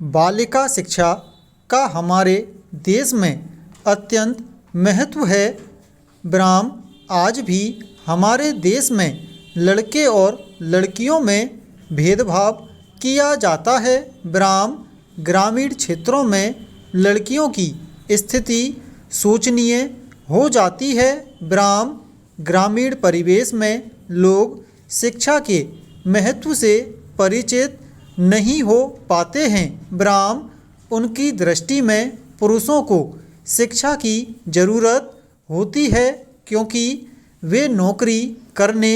बालिका शिक्षा का हमारे देश में अत्यंत महत्व है। ब्राह्म आज भी हमारे देश में लड़के और लड़कियों में भेदभाव किया जाता है। ब्राह्म ग्रामीण क्षेत्रों में लड़कियों की स्थिति शोचनीय हो जाती है। ब्राह्म ग्रामीण परिवेश में लोग शिक्षा के महत्व से परिचित नहीं हो पाते हैं। ब्राह्म उनकी दृष्टि में पुरुषों को शिक्षा की ज़रूरत होती है, क्योंकि वे नौकरी करने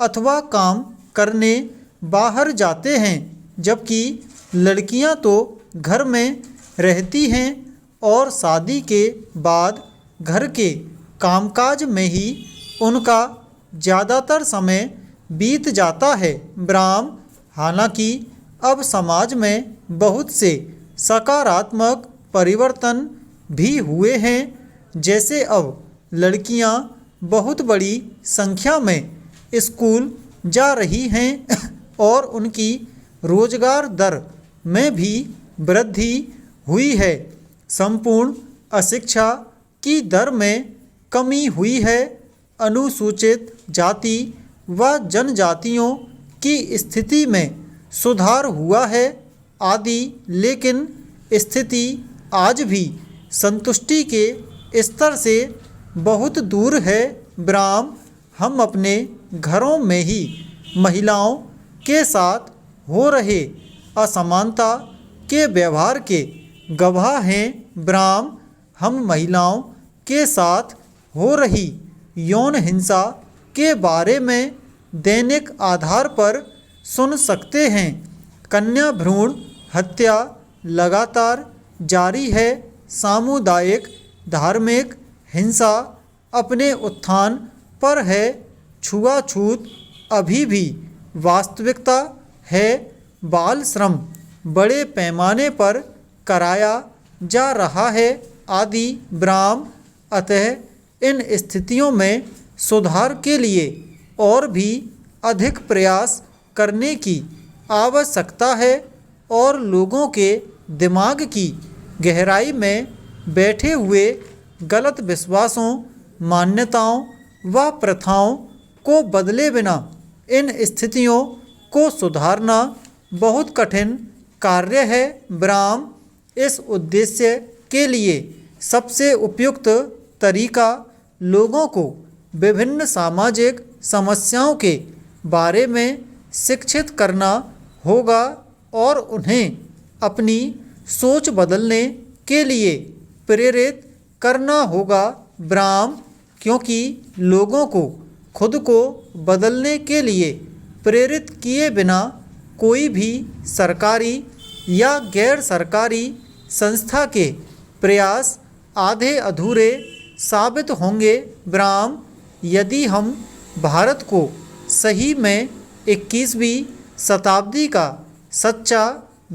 अथवा काम करने बाहर जाते हैं, जबकि लड़कियां तो घर में रहती हैं और शादी के बाद घर के कामकाज में ही उनका ज़्यादातर समय बीत जाता है। ब्राह्म हालांकि अब समाज में बहुत से सकारात्मक परिवर्तन भी हुए हैं, जैसे अब लड़कियां बहुत बड़ी संख्या में स्कूल जा रही हैं और उनकी रोजगार दर में भी वृद्धि हुई है। संपूर्ण अशिक्षा की दर में कमी हुई है। अनुसूचित जाति व जनजातियों की स्थिति में सुधार हुआ है आदि, लेकिन स्थिति आज भी संतुष्टि के स्तर से बहुत दूर है। ब्राह्म हम अपने घरों में ही महिलाओं के साथ हो रहे असमानता के व्यवहार के गवाह हैं। ब्राह्म हम महिलाओं के साथ हो रही यौन हिंसा के बारे में दैनिक आधार पर सुन सकते हैं। कन्या भ्रूण हत्या लगातार जारी है। सामुदायिक धार्मिक हिंसा अपने उत्थान पर है। छुआछूत अभी भी वास्तविकता है। बाल श्रम बड़े पैमाने पर कराया जा रहा है आदि। ब्राह्म अतः इन स्थितियों में सुधार के लिए और भी अधिक प्रयास करने की आवश्यकता है और लोगों के दिमाग की गहराई में बैठे हुए गलत विश्वासों, मान्यताओं व प्रथाओं को बदले बिना इन स्थितियों को सुधारना बहुत कठिन कार्य है। ब्राह्म इस उद्देश्य के लिए सबसे उपयुक्त तरीका लोगों को विभिन्न सामाजिक समस्याओं के बारे में शिक्षित करना होगा और उन्हें अपनी सोच बदलने के लिए प्रेरित करना होगा। ब्राह्म क्योंकि लोगों को खुद को बदलने के लिए प्रेरित किए बिना कोई भी सरकारी या गैर सरकारी संस्था के प्रयास आधे अधूरे साबित होंगे। ब्राह्म यदि हम भारत को सही में 21वीं शताब्दी का सच्चा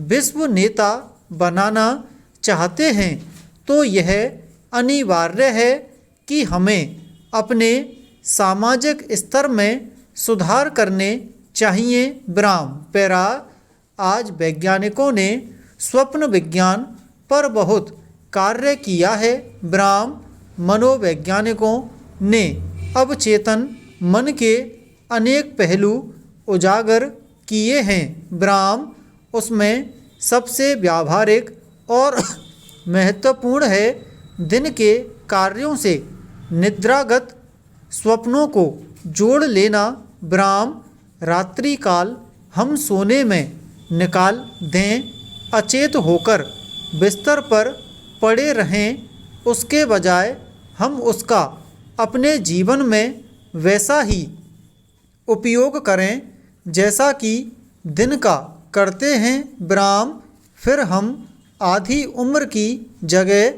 विश्व नेता बनाना चाहते हैं, तो यह अनिवार्य है कि हमें अपने सामाजिक स्तर में सुधार करने चाहिए। ब्राह्म पैरा आज वैज्ञानिकों ने स्वप्न विज्ञान पर बहुत कार्य किया है। ब्राह्म मनोवैज्ञानिकों ने अवचेतन मन के अनेक पहलू उजागर किए हैं। ब्राह्म उसमें सबसे व्यावहारिक और महत्वपूर्ण है। दिन के कार्यों से निद्रागत स्वप्नों को जोड़ लेना। ब्राह्म रात्रि काल हम सोने में निकाल दें, अचेत होकर बिस्तर पर पड़े रहें, उसके बजाय हम उसका अपने जीवन में वैसा ही उपयोग करें जैसा कि दिन का करते हैं। ब्राह्म फिर हम आधी उम्र की जगह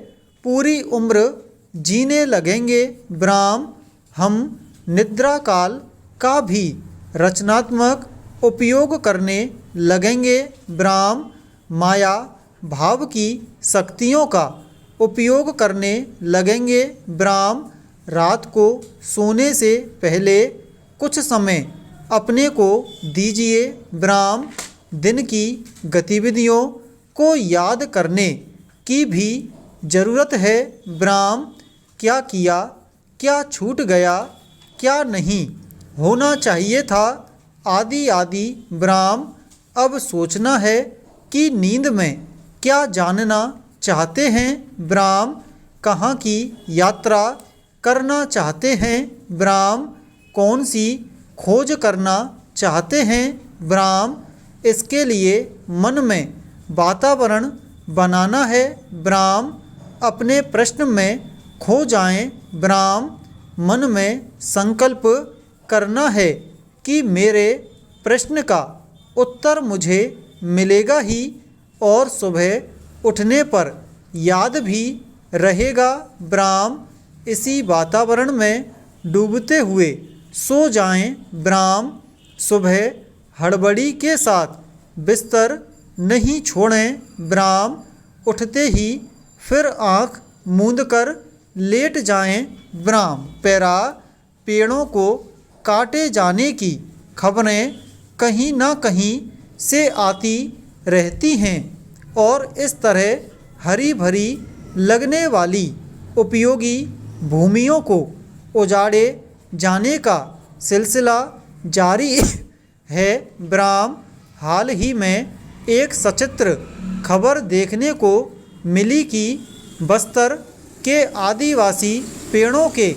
पूरी उम्र जीने लगेंगे। ब्राह्म हम निद्रा काल का भी रचनात्मक उपयोग करने लगेंगे। ब्राह्म माया भाव की शक्तियों का उपयोग करने लगेंगे। ब्राह्म रात को सोने से पहले कुछ समय अपने को दीजिए। ब्राह्म दिन की गतिविधियों को याद करने की भी ज़रूरत है। ब्राह्म, क्या किया, क्या छूट गया, क्या नहीं होना चाहिए था, आदि आदि। ब्राह्म, अब सोचना है कि नींद में क्या जानना चाहते हैं। ब्राह्म, कहाँ की यात्रा करना चाहते हैं। ब्राह्म, कौन सी खोज करना चाहते हैं। ब्राह्म, इसके लिए मन में वातावरण बनाना है। ब्राह्म, अपने प्रश्न में खो जाएं। ब्राह्म, मन में संकल्प करना है कि मेरे प्रश्न का उत्तर मुझे मिलेगा ही और सुबह उठने पर याद भी रहेगा। ब्राह्म, इसी वातावरण में डूबते हुए सो जाएं। ब्राह्म, सुबह हड़बड़ी के साथ बिस्तर नहीं छोड़ें। ब्राह्म, उठते ही फिर आँख मूंदकर लेट जाएं। ब्राह्म, पैरा, पेड़ों को काटे जाने की खबरें कहीं ना कहीं से आती रहती हैं और इस तरह हरी भरी लगने वाली उपयोगी भूमियों को उजाड़े जाने का सिलसिला जारी है। ब्राह्म, हाल ही में एक सचित्र खबर देखने को मिली कि बस्तर के आदिवासी पेड़ों के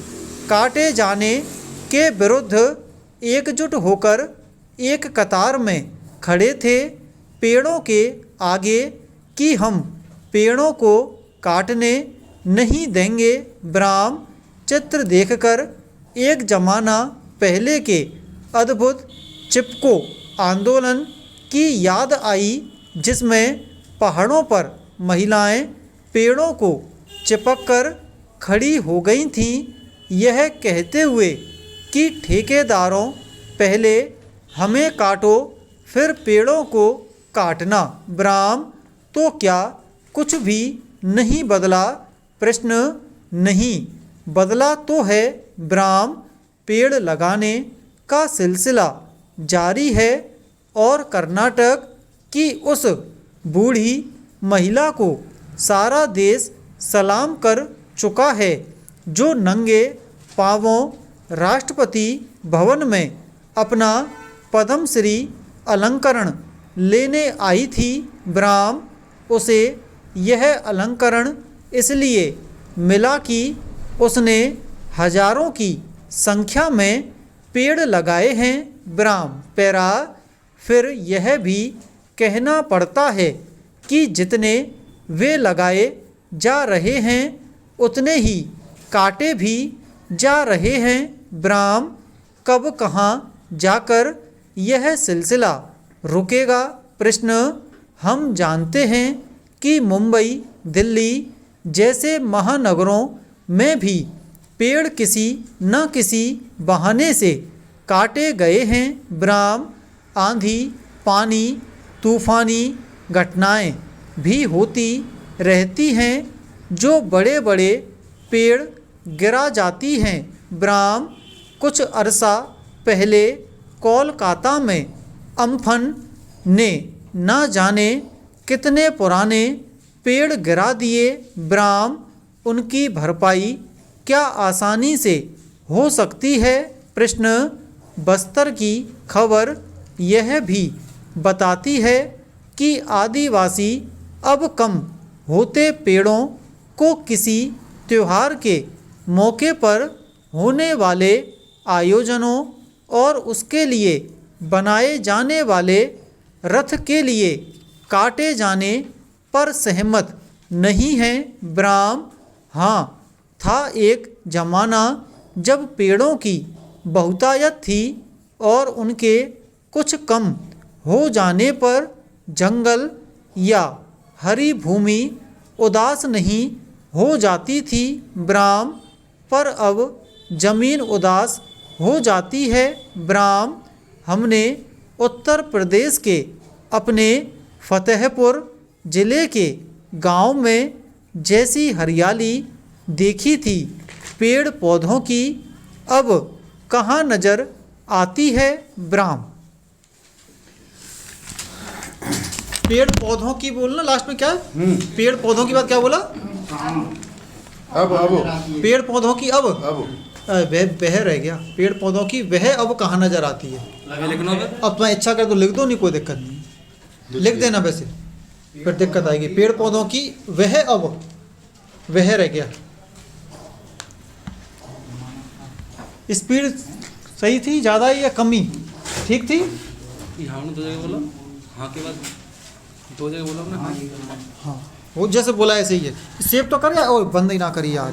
काटे जाने के विरुद्ध एकजुट होकर एक कतार में खड़े थे। पेड़ों के आगे कि हम पेड़ों को काटने नहीं देंगे। ब्राह्म, चित्र देखकर एक जमाना पहले के अद्भुत चिपको आंदोलन की याद आई, जिसमें पहाड़ों पर महिलाएं पेड़ों को चिपककर खड़ी हो गई थीं, यह कहते हुए कि ठेकेदारों, पहले हमें काटो फिर पेड़ों को काटना। ब्राह्म, तो क्या कुछ भी नहीं बदला। प्रश्न, नहीं बदला तो है। ब्राह्म, पेड़ लगाने का सिलसिला जारी है और कर्नाटक की उस बूढ़ी महिला को सारा देश सलाम कर चुका है जो नंगे पांवों राष्ट्रपति भवन में अपना पद्मश्री अलंकरण लेने आई थी। ब्राह्म, उसे यह अलंकरण इसलिए मिला कि उसने हजारों की संख्या में पेड़ लगाए हैं। ब्राह्म, पैरा, फिर यह भी कहना पड़ता है कि जितने वे लगाए जा रहे हैं उतने ही काटे भी जा रहे हैं। ब्राह्म, कब कहाँ जाकर यह सिलसिला रुकेगा। प्रश्न, हम जानते हैं कि मुंबई, दिल्ली जैसे महानगरों में भी पेड़ किसी न किसी बहाने से काटे गए हैं। ब्राह्म, आंधी, पानी, तूफानी घटनाएं भी होती रहती हैं जो बड़े बड़े पेड़ गिरा जाती हैं। ब्राह्म, कुछ अरसा पहले कोलकाता में अम्फन ने न जाने कितने पुराने पेड़ गिरा दिए। ब्राह्म, उनकी भरपाई क्या आसानी से हो सकती है। प्रश्न, बस्तर की खबर यह भी बताती है कि आदिवासी अब कम होते पेड़ों को किसी त्योहार के मौके पर होने वाले आयोजनों और उसके लिए बनाए जाने वाले रथ के लिए काटे जाने पर सहमत नहीं हैं। ब्राह्म, हाँ, था एक जमाना जब पेड़ों की बहुतायत थी और उनके कुछ कम हो जाने पर जंगल या हरी भूमि उदास नहीं हो जाती थी। ब्राह्म, पर अब जमीन उदास हो जाती है। ब्राह्म, हमने उत्तर प्रदेश के अपने फतेहपुर ज़िले के गांव में जैसी हरियाली देखी थी, पेड़ पौधों की अब कहाँ नज़र आती है। ब्राह्म। पेड़ पौधों की बोलना लास्ट में क्या है? पेड़ पौधों की बात क्या बोला? अब पेड़ पौधों की अब अब वह रह गया। पेड़ पौधों की वह अब कहाँ नजर आती है? अब तुम्हें इच्छा कर तो लिख दो, नहीं कोई दिक्कत नहीं, लिख देना। वैसे फिर दिक्कत आएगी। पेड़ पौधों की वह अब वह रह गया। स्पीड सही थी, ज़्यादा या कमी? ठीक थी। हाँ ने 2 जगह बोला, हाँ के बाद 2 जगह बोला आपने। हाँ हाँ, वो जैसे बोला ऐसे ही है। सेव तो कर या और बंद ही ना करी यार।